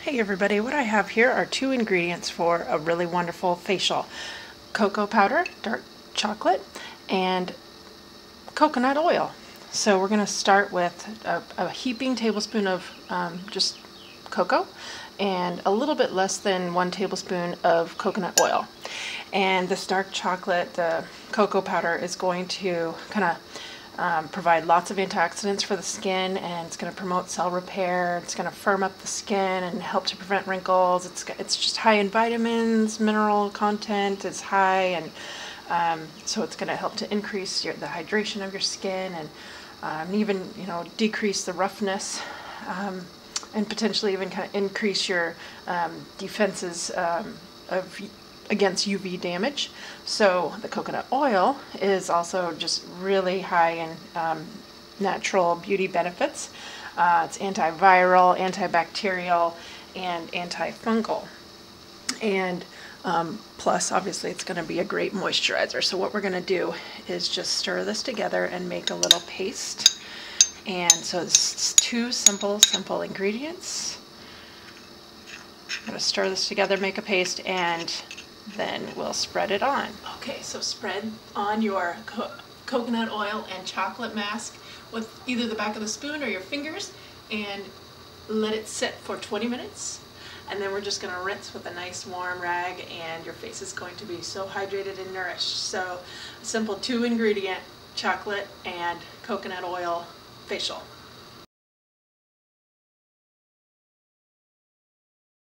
Hey everybody, what I have here are two ingredients for a really wonderful facial. Cocoa powder, dark chocolate, and coconut oil. So we're going to start with a heaping tablespoon of just cocoa and a little bit less than 1 tablespoon of coconut oil. And this dark chocolate, the cocoa powder, is going to kind of provide lots of antioxidants for the skin, and it's going to promote cell repair. It's going to firm up the skin and help to prevent wrinkles. It's just high in vitamins, mineral content is high, and so it's going to help to increase the hydration of your skin and even decrease the roughness, and potentially even kind of increase your defenses against UV damage. So the coconut oil is also just really high in natural beauty benefits. It's antiviral, antibacterial, and antifungal. And plus, obviously, it's going to be a great moisturizer. So what we're going to do is just stir this together and make a little paste. And so it's two simple ingredients. I'm going to stir this together, make a paste, and then we'll spread it on. Okay, so spread on your coconut oil and chocolate mask with either the back of the spoon or your fingers and let it sit for 20 minutes. And then we're just going to rinse with a nice warm rag, and your face is going to be so hydrated and nourished. So a simple 2-ingredient chocolate and coconut oil facial.